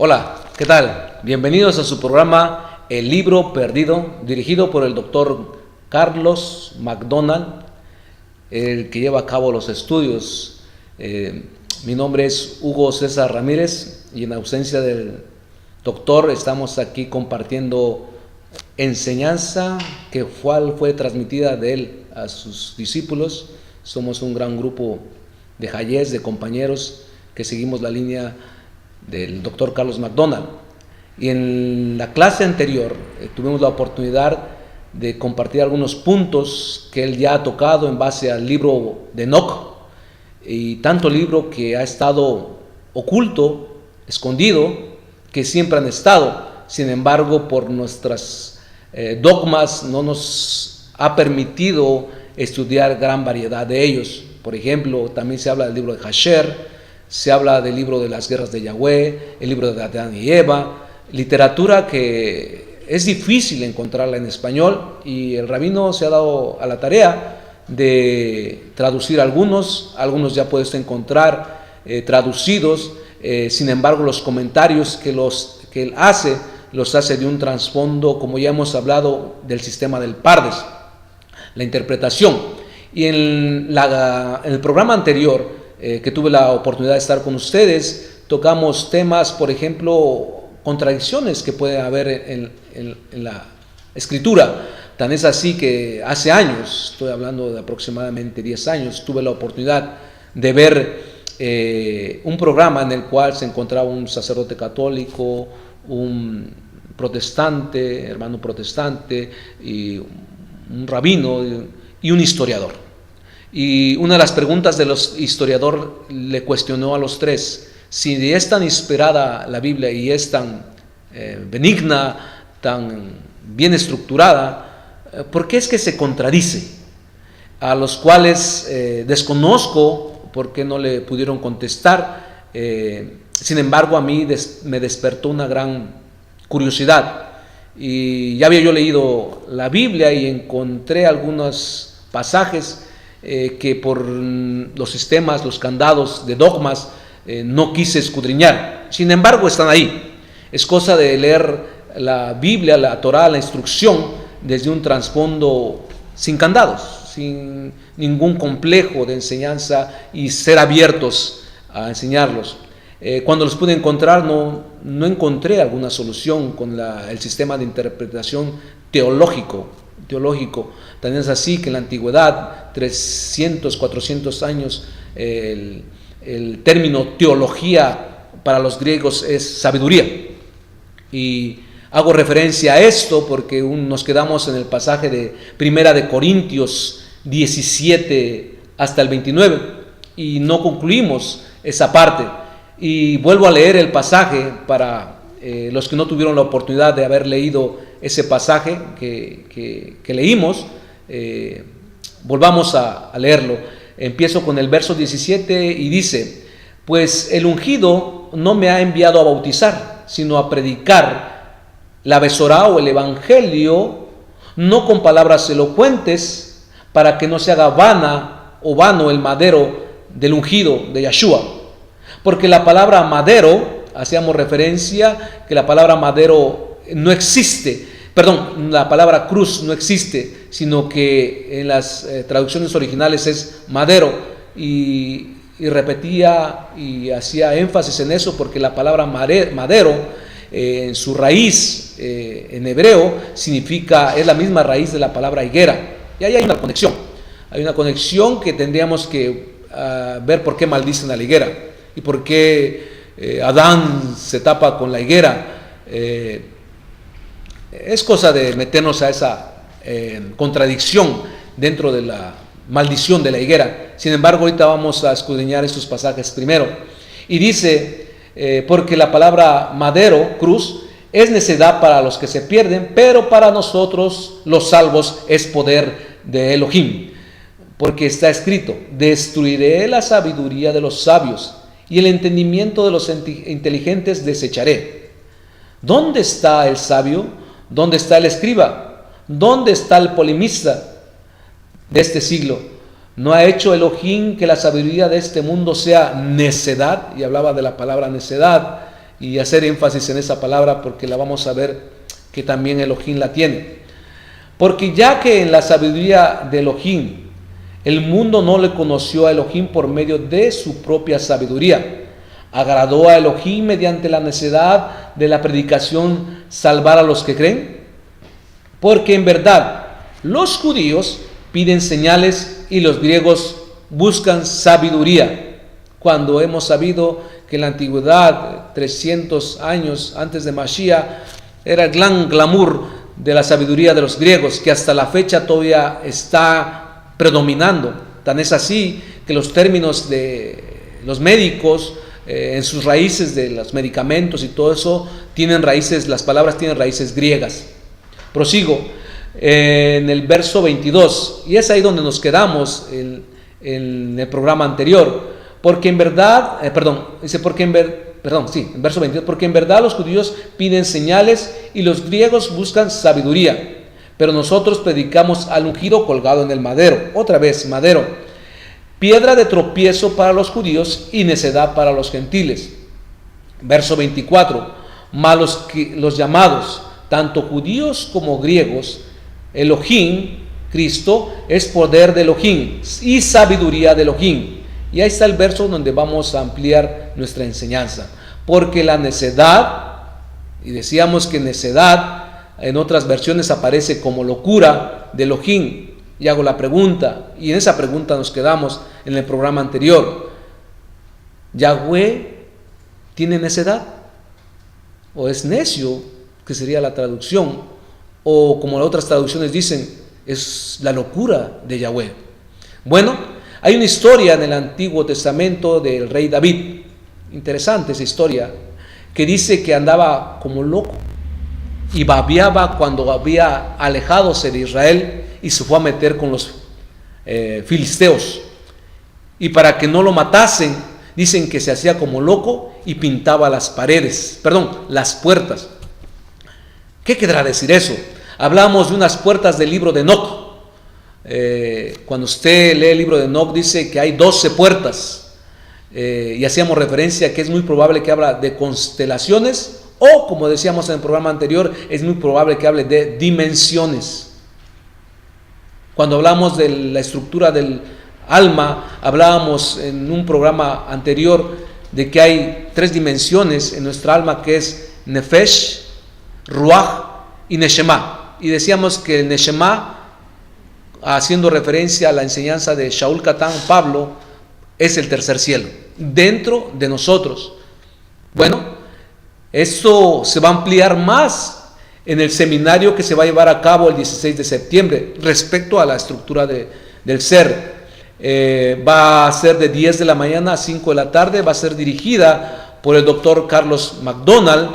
Hola, ¿qué tal? Bienvenidos a su programa El Libro Perdido, dirigido por el doctor Carlos McDonald, el que lleva a cabo los estudios. Mi nombre es Hugo César Ramírez y en ausencia del doctor estamos aquí compartiendo enseñanza que fue transmitida de él a sus discípulos. Somos un gran grupo de hayes, de compañeros que seguimos la línea del doctor Carlos McDonald. Y en la clase anterior tuvimos la oportunidad de compartir algunos puntos que él ya ha tocado en base al libro de Enoc, y tanto libro que ha estado oculto, escondido, que siempre han estado. Sin embargo, por nuestras dogmas no nos ha permitido estudiar gran variedad de ellos. Por ejemplo, también se habla del libro de Jasher, se habla del libro de las guerras de Yahweh, el libro de Adán y Eva, literatura que es difícil encontrarla en español, y el rabino se ha dado a la tarea de traducir algunos ya puedes encontrar traducidos. Sin embargo, los comentarios que él hace, los hace de un trasfondo, como ya hemos hablado, del sistema del Pardes, la interpretación. Y en el programa anterior, que tuve la oportunidad de estar con ustedes, tocamos temas, por ejemplo, contradicciones que puede haber en la escritura. Tan es así que hace años, estoy hablando de aproximadamente 10 años, tuve la oportunidad de ver un programa en el cual se encontraba un sacerdote católico, un protestante, hermano protestante, y un rabino y un historiador. Y una de las preguntas de los historiadores le cuestionó a los tres: si es tan inspirada la Biblia y es tan benigna, tan bien estructurada, ¿por qué es que se contradice? A los cuales desconozco por qué no le pudieron contestar. Sin embargo, a mí me despertó una gran curiosidad, y ya había yo leído la Biblia y encontré algunos pasajes que por los sistemas, los candados de dogmas, no quise escudriñar. Sin embargo, están ahí. Es cosa de leer la Biblia, la Torá, la instrucción, desde un trasfondo sin candados, sin ningún complejo de enseñanza, y ser abiertos a enseñarlos. Cuando los pude encontrar, no encontré alguna solución con el sistema de interpretación teológico. También es así que en la antigüedad, 300, 400 años, el término teología para los griegos es sabiduría. Y hago referencia a esto porque nos quedamos en el pasaje de Primera de Corintios 17 hasta el 29 y no concluimos esa parte. Y vuelvo a leer el pasaje para los que no tuvieron la oportunidad de haber leído ese pasaje que leímos. Volvamos a leerlo. Empiezo con el verso 17 y dice: pues el ungido no me ha enviado a bautizar, sino a predicar la besorá o el evangelio, no con palabras elocuentes, para que no se haga vano el madero del ungido de Yahshua. Porque la palabra madero, hacíamos referencia que la palabra madero no existe. Perdón, la palabra cruz no existe, sino que en las traducciones originales es madero, y repetía y hacía énfasis en eso porque la palabra madero en su raíz en hebreo es la misma raíz de la palabra higuera, y ahí hay una conexión que tendríamos que ver por qué maldicen a la higuera y por qué Adán se tapa con la higuera. Es cosa de meternos a esa contradicción dentro de la maldición de la higuera. Sin embargo, ahorita vamos a escudriñar estos pasajes primero. Y dice, porque la palabra madero, cruz, es necedad para los que se pierden, pero para nosotros los salvos es poder de Elohim. Porque está escrito: destruiré la sabiduría de los sabios y el entendimiento de los inteligentes desecharé. ¿Dónde está el sabio? ¿Dónde está el escriba? ¿Dónde está el polemista de este siglo? ¿No ha hecho Elohim que la sabiduría de este mundo sea necedad? Y hablaba de la palabra necedad y hacer énfasis en esa palabra porque la vamos a ver que también Elohim la tiene. Porque ya que en la sabiduría de Elohim, el mundo no le conoció a Elohim por medio de su propia sabiduría, agradó a Elohim mediante la necedad de la predicación salvar a los que creen. Porque en verdad los judíos piden señales y los griegos buscan sabiduría. Cuando hemos sabido que en la antigüedad, 300 años antes de Mashiach, era el gran glamour de la sabiduría de los griegos, que hasta la fecha todavía está predominando. Tan es así que los términos de los médicos, en sus raíces de los medicamentos y todo eso, tienen raíces, las palabras tienen raíces griegas. Prosigo en el verso 22, y es ahí donde nos quedamos en el programa anterior. Porque en verdad, en verso 22, porque en verdad los judíos piden señales y los griegos buscan sabiduría, pero nosotros predicamos al ungido colgado en el madero. Otra vez, madero, piedra de tropiezo para los judíos y necedad para los gentiles. Verso 24, malos los llamados, tanto judíos como griegos, Elohim, Cristo, es poder de Elohim y sabiduría de Elohim. Y ahí está el verso donde vamos a ampliar nuestra enseñanza. Porque la necedad, y decíamos que necedad en otras versiones aparece como locura de Elohim. Y hago la pregunta, y en esa pregunta nos quedamos en el programa anterior. ¿Yahweh tiene necedad? ¿O es necio, que sería la traducción? O como las otras traducciones dicen, es la locura de Yahweh. Bueno, hay una historia en el Antiguo Testamento del rey David, interesante esa historia, que dice que andaba como loco y babeaba cuando había alejadose de Israel y se fue a meter con los filisteos. Y para que no lo matasen, dicen que se hacía como loco y pintaba las puertas. ¿Qué querrá decir eso? Hablamos de unas puertas del libro de Enoc. Cuando usted lee el libro de Enoc, dice que hay 12 puertas, y hacíamos referencia a que es muy probable que habla de constelaciones, o como decíamos en el programa anterior, es muy probable que hable de dimensiones. Cuando hablamos de la estructura del alma, hablábamos en un programa anterior de que hay 3 dimensiones en nuestra alma, que es Nefesh, Ruach y Neshama. Y decíamos que el Neshama, haciendo referencia a la enseñanza de Shaul Catán Pablo, es el tercer cielo, dentro de nosotros. Bueno, esto se va a ampliar más en el seminario que se va a llevar a cabo el 16 de septiembre respecto a la estructura del ser. Va a ser de 10 de la mañana a 5 de la tarde, va a ser dirigida por el doctor Carlos McDonald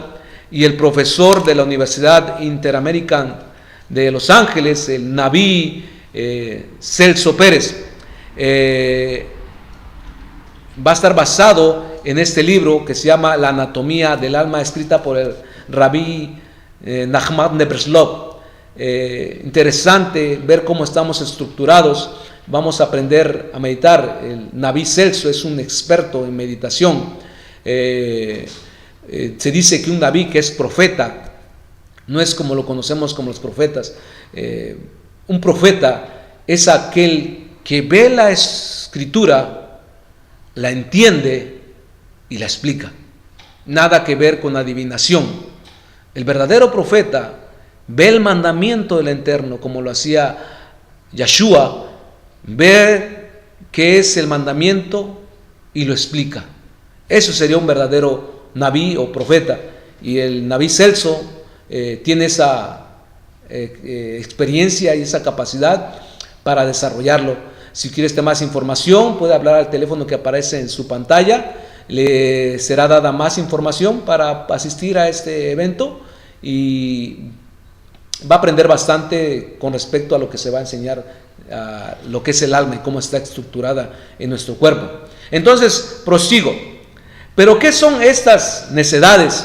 y el profesor de la Universidad Interamerican de Los Ángeles, el Naví Celso Pérez. Va a estar basado en este libro que se llama La Anatomía del Alma, escrita por el Rabí Nachman de Breslov. Interesante ver cómo estamos estructurados. Vamos a aprender a meditar. El Naví Celso es un experto en meditación. Se dice que un Naví, que es profeta, no es como lo conocemos como los profetas. Un profeta es aquel que ve la escritura, la entiende y la explica. Nada que ver con adivinación. El verdadero profeta ve el mandamiento del Eterno, como lo hacía Yeshua, ve qué es el mandamiento y lo explica. Eso sería un verdadero Naví o profeta. Y el Naví Celso tiene esa experiencia y esa capacidad para desarrollarlo. Si quieres más información, puede hablar al teléfono que aparece en su pantalla. Le será dada más información para asistir a este evento y va a aprender bastante con respecto a lo que se va a enseñar, a lo que es el alma y cómo está estructurada en nuestro cuerpo. Entonces, prosigo. ¿Pero qué son estas necedades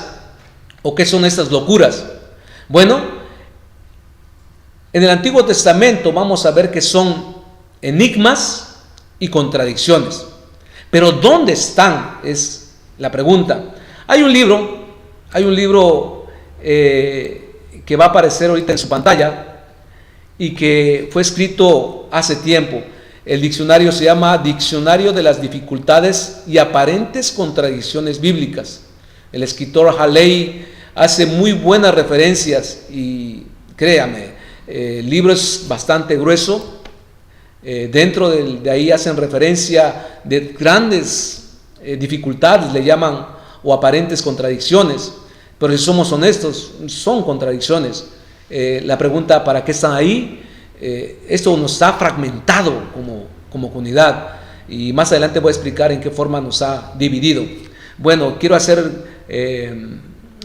o qué son estas locuras? Bueno, en el Antiguo Testamento vamos a ver que son enigmas y contradicciones. Pero ¿dónde están? Es la pregunta. Hay un libro Hay un libro que va a aparecer ahorita en su pantalla y que fue escrito hace tiempo. El diccionario se llama Diccionario de las dificultades y aparentes contradicciones bíblicas. El escritor Haley hace muy buenas referencias y créame, el libro es bastante grueso. Dentro de ahí hacen referencia de grandes dificultades, le llaman, o aparentes contradicciones. Pero si somos honestos, son contradicciones. La pregunta, ¿para qué están ahí? Esto nos ha fragmentado como comunidad, y más adelante voy a explicar en qué forma nos ha dividido. Bueno, quiero hacer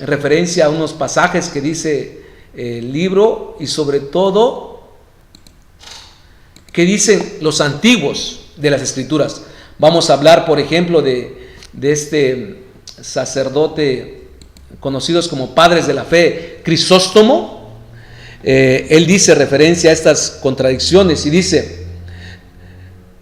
referencia a unos pasajes que dice el libro, y sobre todo que dicen los antiguos de las Escrituras. Vamos a hablar, por ejemplo, de este sacerdote conocidos como padres de la fe, Crisóstomo. Él dice referencia a estas contradicciones y dice: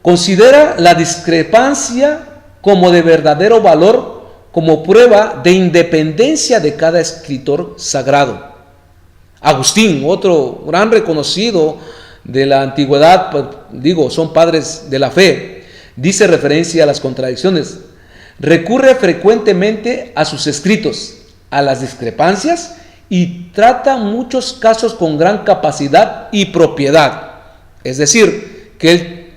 considera la discrepancia como de verdadero valor, como prueba de independencia de cada escritor sagrado. Agustín, otro gran reconocido de la antigüedad, pues, son padres de la fe, dice referencia a las contradicciones. Recurre frecuentemente a sus escritos, a las discrepancias, y trata muchos casos con gran capacidad y propiedad. Es decir, que él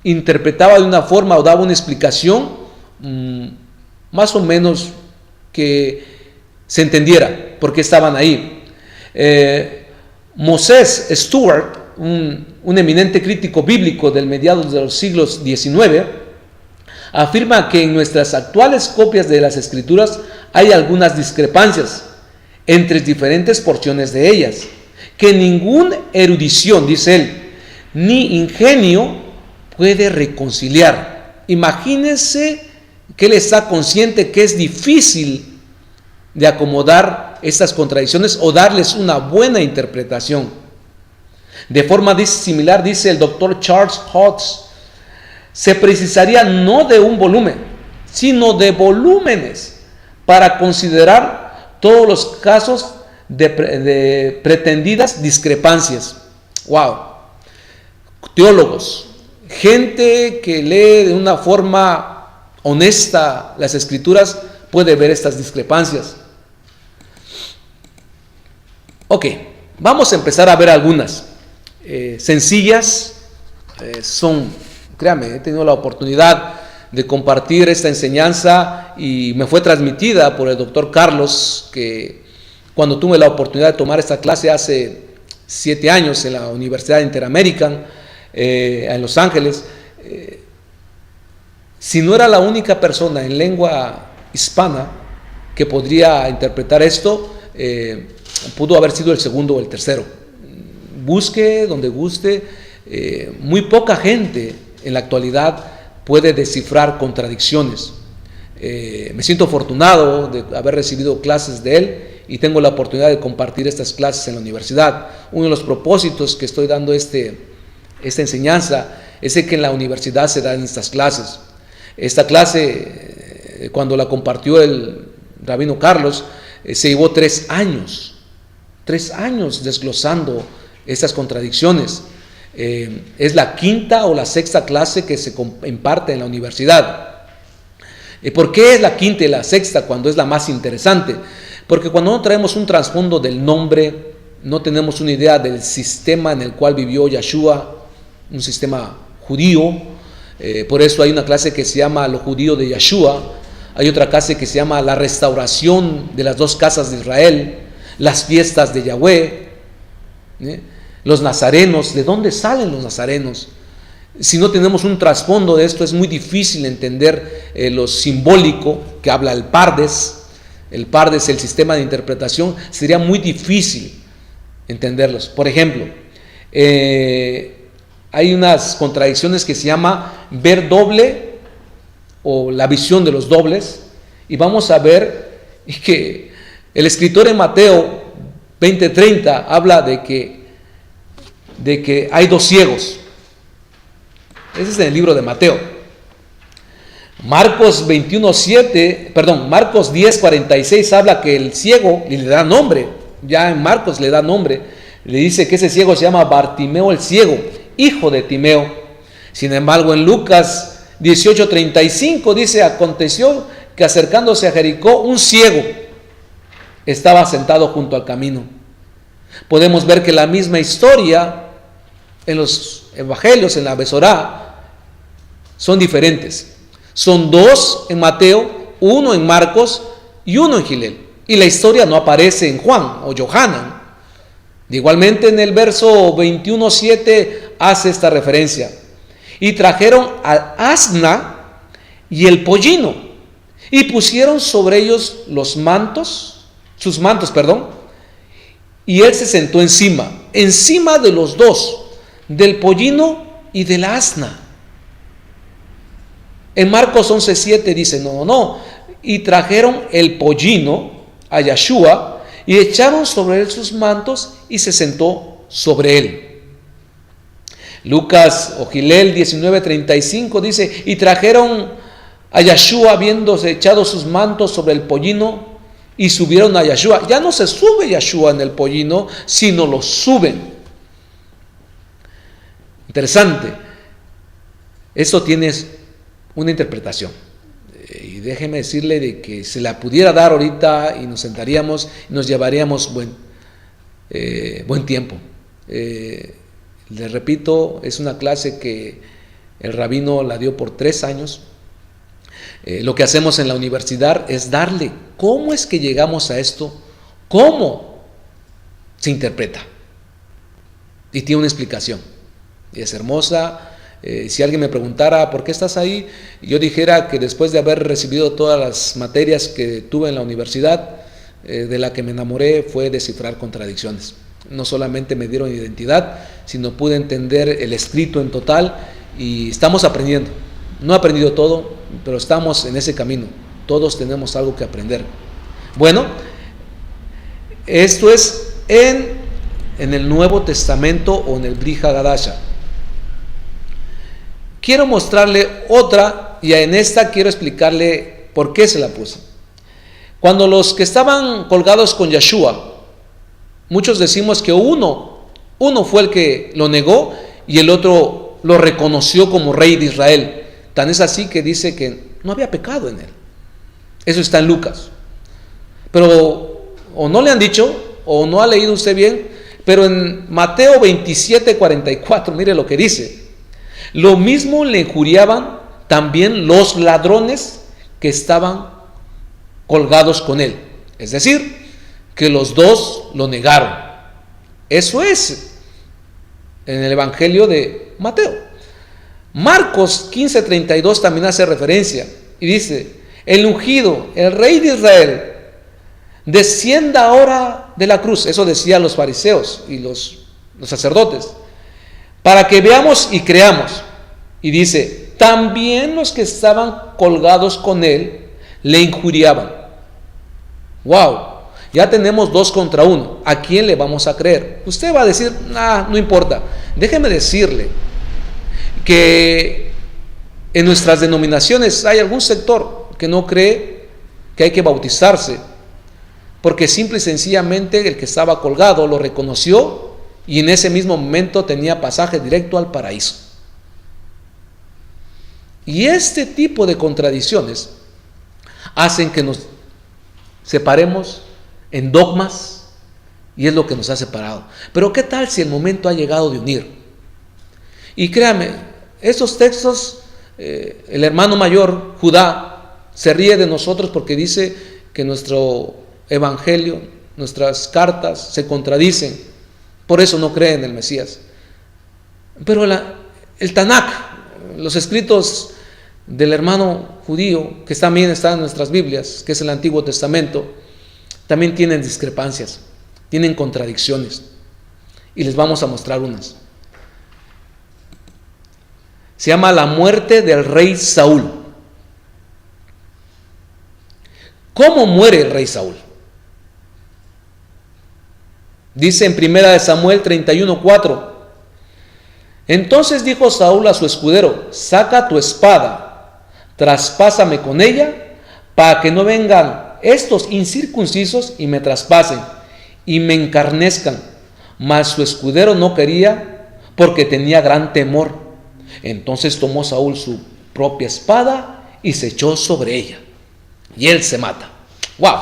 interpretaba de una forma o daba una explicación más o menos que se entendiera por qué estaban ahí. Moses Stuart, un eminente crítico bíblico del mediados de los siglos XIX, afirma que en nuestras actuales copias de las Escrituras hay algunas discrepancias entre diferentes porciones de ellas, que ninguna erudición, dice él, ni ingenio puede reconciliar. Imagínense que él está consciente que es difícil de acomodar estas contradicciones o darles una buena interpretación. De forma similar, dice el doctor Charles Hodges, se precisaría no de un volumen, sino de volúmenes para considerar todos los casos de pretendidas discrepancias. ¡Wow! Teólogos, gente que lee de una forma honesta las Escrituras, puede ver estas discrepancias. Ok, vamos a empezar a ver algunas sencillas. Créame, he tenido la oportunidad de compartir esta enseñanza y me fue transmitida por el doctor Carlos, que cuando tuve la oportunidad de tomar esta clase hace 7 años en la Universidad Interamerican en Los Ángeles, si no era la única persona en lengua hispana que podría interpretar esto, pudo haber sido el segundo o el tercero. Busque donde guste, muy poca gente en la actualidad puede descifrar contradicciones. Me siento afortunado de haber recibido clases de él y tengo la oportunidad de compartir estas clases en la universidad. Uno de los propósitos que estoy dando esta enseñanza es que en la universidad se dan estas clases. Esta clase, cuando la compartió el rabino Carlos, se llevó 3 años desglosando estas contradicciones. Es la 5ª o la 6ª clase que se imparte en la universidad. ¿Por qué es la 5ª y la 6ª cuando es la más interesante? Porque cuando no traemos un trasfondo del nombre, no tenemos una idea del sistema en el cual vivió Yeshua, un sistema judío. Por eso hay una clase que se llama Lo judío de Yeshua, hay otra clase que se llama La restauración de las 2 casas de Israel, las fiestas de Yahweh, los nazarenos. ¿De dónde salen los nazarenos? Si no tenemos un trasfondo de esto, es muy difícil entender lo simbólico que habla el Pardes. El Pardes, el sistema de interpretación, sería muy difícil entenderlos. Por ejemplo, hay unas contradicciones que se llama ver doble o la visión de los dobles, y vamos a ver que el escritor en Mateo 20:30 habla de que hay 2 ciegos. Ese es en el libro de Mateo. Marcos 10:46 habla que el ciego, y le da nombre, ya en Marcos le da nombre, le dice que ese ciego se llama Bartimeo el ciego, hijo de Timeo. Sin embargo, en Lucas 18:35 dice: aconteció que acercándose a Jericó, un ciego estaba sentado junto al camino. Podemos ver que la misma historia en los evangelios, en la Besorá, son diferentes. Son dos en Mateo, uno en Marcos y uno en Gilel. Y la historia no aparece en Juan o Yohanan. Igualmente en el verso 21:7 hace esta referencia. Y trajeron al asna y el pollino, y pusieron sobre ellos sus mantos, y él se sentó encima de los dos, del pollino y del asna. En Marcos 11:7 dice, no, y trajeron el pollino a Yeshua, y echaron sobre él sus mantos, y se sentó sobre él. Lucas o Gilel 19:35 dice, y trajeron a Yeshua habiéndose echado sus mantos sobre el pollino, y subieron a Yeshua. Ya no se sube Yeshua en el pollino, sino lo suben. Interesante. Eso tiene una interpretación. Y déjeme decirle de que se la pudiera dar ahorita y nos sentaríamos y nos llevaríamos buen tiempo. Les repito, es una clase que el rabino la dio por 3 años. Lo que hacemos en la universidad es darle cómo es que llegamos a esto, cómo se interpreta. Y tiene una explicación. Y es hermosa. Si alguien me preguntara ¿por qué estás ahí?, yo dijera que después de haber recibido todas las materias que tuve en la universidad, de la que me enamoré fue descifrar contradicciones. No solamente me dieron identidad, sino pude entender el escrito en total, y estamos aprendiendo. No he aprendido todo, pero estamos en ese camino. Todos tenemos algo que aprender. Bueno, esto es en el Nuevo Testamento o en el Brit Hadasha. Quiero mostrarle otra, y en esta quiero explicarle por qué se la puse. Cuando los que estaban colgados con Yeshua, muchos decimos que uno fue el que lo negó y el otro lo reconoció como rey de Israel. Tan es así que dice que no había pecado en él. Eso está en Lucas. Pero o no le han dicho, o no ha leído usted bien, pero en Mateo 27:44, mire lo que dice. Lo mismo le injuriaban también los ladrones que estaban colgados con él. Es decir, que los dos lo negaron. Eso es en el Evangelio de Mateo. Marcos 15:32 también hace referencia y dice: el ungido, el rey de Israel, descienda ahora de la cruz. Eso decían los fariseos y los sacerdotes, para que veamos y creamos. Y dice, también los que estaban colgados con él le injuriaban. ¡Wow! Ya tenemos 2 contra 1. ¿A quién le vamos a creer? Usted va a decir, no importa. Déjeme decirle que en nuestras denominaciones hay algún sector que no cree que hay que bautizarse, porque simple y sencillamente el que estaba colgado lo reconoció y en ese mismo momento tenía pasaje directo al paraíso. Y este tipo de contradicciones hacen que nos separemos en dogmas, y es lo que nos ha separado. Pero ¿qué tal si el momento ha llegado de unir? Y créame, esos textos, el hermano mayor, Judá, se ríe de nosotros porque dice que nuestro evangelio, nuestras cartas se contradicen, por eso no cree en el Mesías. Pero el Tanakh, los escritos del hermano judío, que también están en nuestras Biblias, que es el Antiguo Testamento, también tienen discrepancias, tienen contradicciones, y les vamos a mostrar unas. Se llama la muerte del rey Saúl. ¿Cómo muere el rey Saúl? Dice en 1 Samuel 31:4: entonces dijo Saúl a su escudero: saca tu espada. traspásame con ella, para que no vengan estos incircuncisos y me traspasen y me encarnezcan. Mas su escudero no quería, porque tenía gran temor. Entonces tomó Saúl su propia espada y se echó sobre ella, y él se mata. ¡Wow!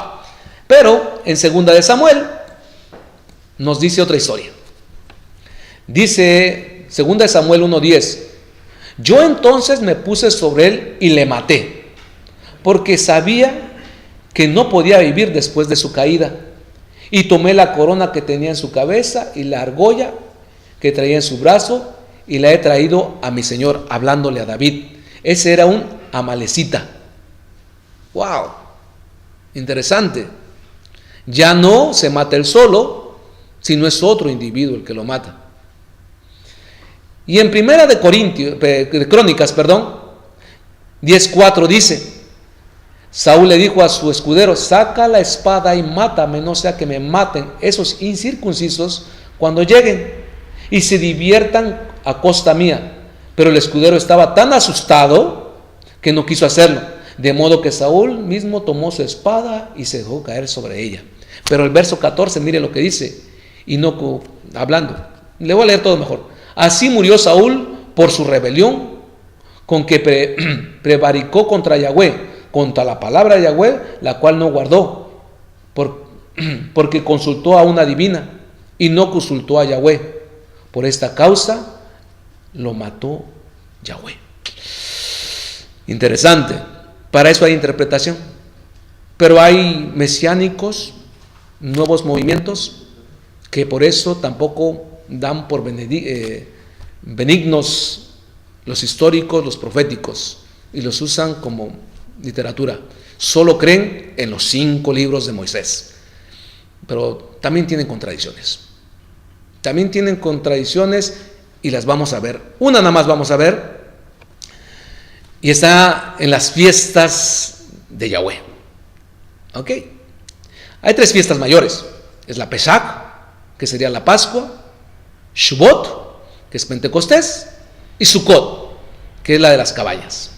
Pero en 2 de Samuel nos dice otra historia. Dice 2 de Samuel 1:10: yo entonces me puse sobre él y le maté, porque sabía que no podía vivir después de su caída. Y tomé la corona que tenía en su cabeza y la argolla que traía en su brazo, y la he traído a mi señor, hablándole a David. Ese era un amalecita. ¡Wow! Interesante. Ya no se mata él solo, sino es otro individuo el que lo mata. Y en Primera de Crónicas, 10:4 dice: Saúl le dijo a su escudero: saca la espada y mátame, no sea que me maten esos incircuncisos cuando lleguen y se diviertan a costa mía. Pero el escudero estaba tan asustado que no quiso hacerlo, de modo que Saúl mismo tomó su espada y se dejó caer sobre ella. Pero el verso 14, mire lo que dice, y no hablando, le voy a leer todo mejor. Así murió Saúl por su rebelión, con que prevaricó contra Yahweh, contra la palabra de Yahweh, la cual no guardó, porque consultó a una divina y no consultó a Yahweh. Por esta causa lo mató Yahweh. Interesante. Para eso hay interpretación. Pero hay mesiánicos, nuevos movimientos, que por eso tampoco dan por benignos los históricos, los proféticos, y los usan como literatura. Solo creen en los 5 libros de Moisés. Pero también tienen contradicciones. Y las vamos a ver. Una nada más vamos a ver. Y está en las fiestas de Yahweh. ¿Ok? Hay 3 fiestas mayores. Es la Pesach, que sería la Pascua; Shavuot, que es Pentecostés; y Sukkot, que es la de las cabañas.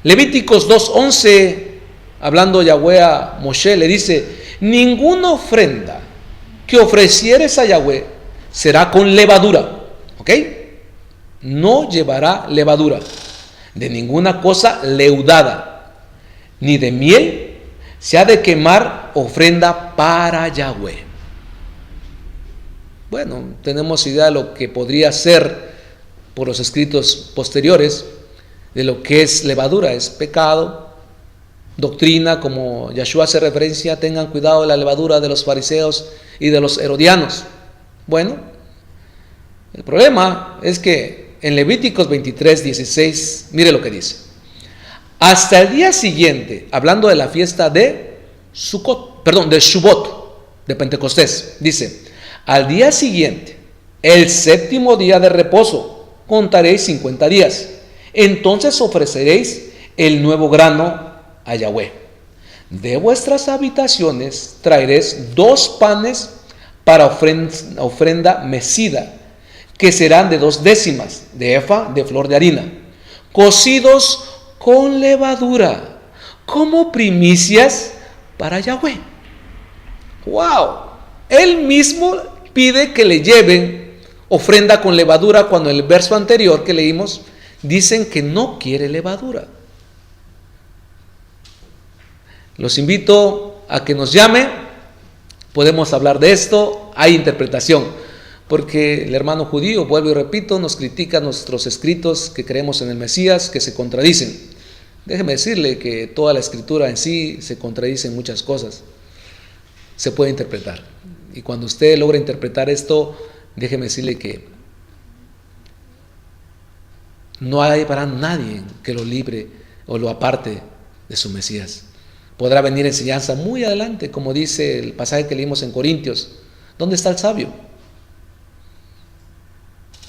Levíticos 2:11, hablando Yahweh a Moshe, le dice: ninguna ofrenda que ofrecieres a Yahweh será con levadura. ¿Ok? No llevará levadura de ninguna cosa leudada, ni de miel se ha de quemar ofrenda para Yahweh. Bueno, tenemos idea de lo que podría ser por los escritos posteriores de lo que es levadura. Es pecado, doctrina, como Yahshua hace referencia: tengan cuidado de la levadura de los fariseos y de los herodianos. Bueno, el problema es que en Levíticos 23:16, mire lo que dice: hasta el día siguiente, hablando de la fiesta de Shavuot, de Pentecostés, dice: al día siguiente, el 7º día de reposo, contaréis 50 días. Entonces ofreceréis el nuevo grano a Yahweh. De vuestras habitaciones traeréis 2 panes para ofrenda mecida, que serán de 2 décimas de efa de flor de harina, cocidos con levadura, como primicias para Yahweh. ¡Wow! Él mismo pide que le lleven ofrenda con levadura, cuando en el verso anterior que leímos dicen que no quiere levadura. Los invito a que nos llame, podemos hablar de esto, hay interpretación, porque el hermano judío, vuelvo y repito, nos critica nuestros escritos que creemos en el Mesías, que se contradicen. Déjeme decirle que toda la escritura en sí se contradice en muchas cosas, se puede interpretar, y cuando usted logra interpretar esto, déjeme decirle que no hay para nadie que lo libre o lo aparte de su Mesías. Podrá venir enseñanza muy adelante, como dice el pasaje que leímos en Corintios. ¿Dónde está el sabio?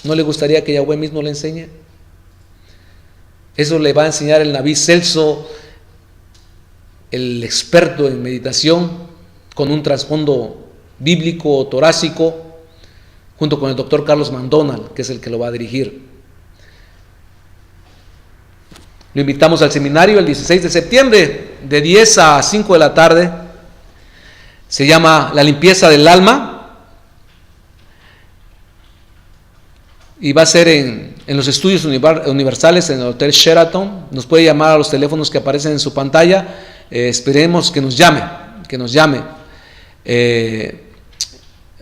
¿No le gustaría que Yahweh mismo le enseñe? Eso le va a enseñar el Nabí Celso, el experto en meditación, con un trasfondo bíblico o torácico, junto con el doctor Carlos McDonald, que es el que lo va a dirigir. Lo invitamos al seminario el 16 de septiembre, de 10 a 5 de la tarde. Se llama La limpieza del alma. Y va a ser en los estudios universales en el Hotel Sheraton. Nos puede llamar a los teléfonos que aparecen en su pantalla. Esperemos que nos llame.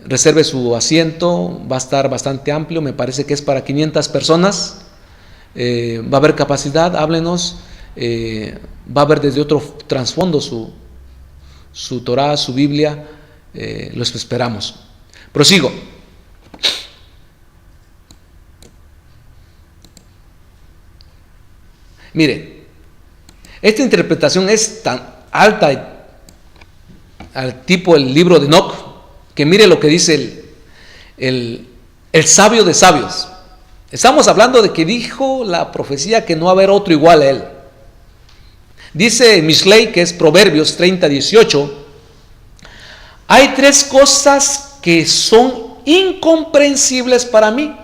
Reserve su asiento. Va a estar bastante amplio. Me parece que es para 500 personas. Va a haber capacidad, háblenos. Va a haber desde otro trasfondo su Torah, su Biblia. Los esperamos. Prosigo. Mire, esta interpretación es tan alta al tipo el libro de Enoch, que mire lo que dice el sabio de sabios. Estamos hablando de que dijo la profecía que no va a haber otro igual a él. Dice Mishlei, que es Proverbios 30:18, hay tres cosas que son incomprensibles para mí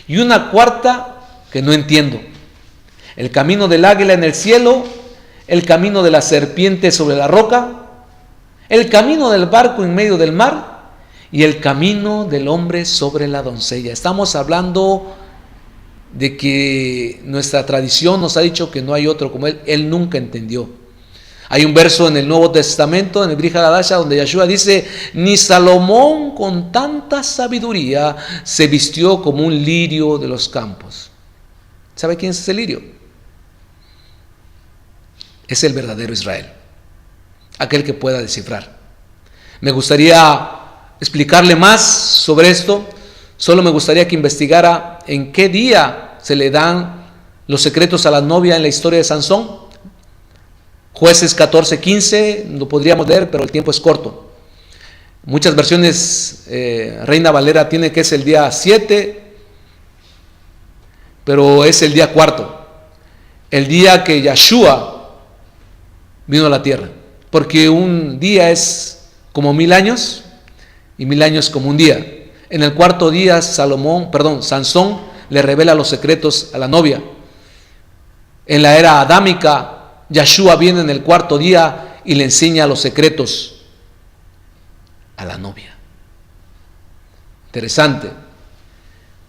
y una cuarta que no entiendo: el camino del águila en el cielo, el camino de la serpiente sobre la roca, el camino del barco en medio del mar y el camino del hombre sobre la doncella. Estamos hablando de que nuestra tradición nos ha dicho que no hay otro como él nunca entendió. Hay un verso en el Nuevo Testamento, en el Brihad Hadashah, donde Yeshua dice: ni Salomón con tanta sabiduría se vistió como un lirio de los campos. ¿Sabe quién es ese lirio? Es el verdadero Israel, aquel que pueda descifrar. Me gustaría explicarle más sobre esto. Solo me gustaría que investigara en qué día se le dan los secretos a la novia en la historia de Sansón. Jueces 14:15, lo podríamos leer, pero el tiempo es corto. Muchas versiones, Reina Valera tiene que es el día 7, pero es el día 4, el día que Yeshua vino a la tierra, porque un día es como 1000 años y 1000 años como un día. En el cuarto día Sansón le revela los secretos a la novia. En la era adámica, Yeshua viene en el cuarto día y le enseña los secretos a la novia. Interesante.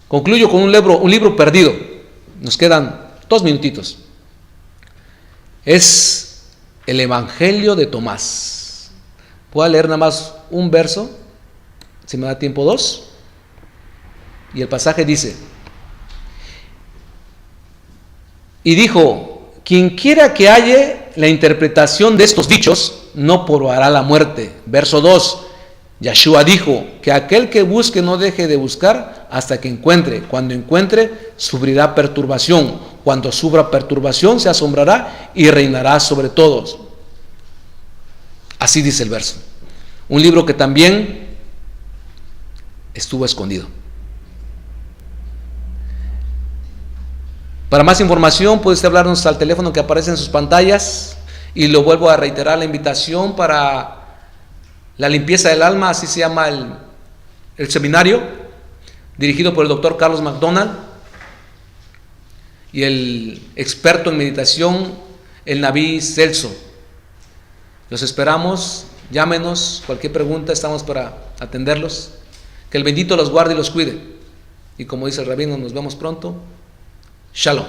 Concluyo con un libro perdido. Nos quedan 2 minutitos. Es el Evangelio de Tomás. Voy a leer nada más un verso, si me da tiempo 2. Y el pasaje dice: y dijo, quien quiera que halle la interpretación de estos dichos, no probará la muerte. Verso 2, Yeshua dijo que aquel que busque no deje de buscar hasta que encuentre. Cuando encuentre, sufrirá perturbación. Cuando sufra perturbación, se asombrará y reinará sobre todos. Así dice el verso. Un libro que también estuvo escondido. Para más información puedes hablarnos al teléfono que aparece en sus pantallas, y lo vuelvo a reiterar, la invitación para la limpieza del alma, así se llama el seminario, dirigido por el doctor Carlos McDonald y el experto en meditación, el Naví Celso. Los esperamos, llámenos, cualquier pregunta, estamos para atenderlos. Que el bendito los guarde y los cuide. Y como dice el rabino, nos vemos pronto. Shalom.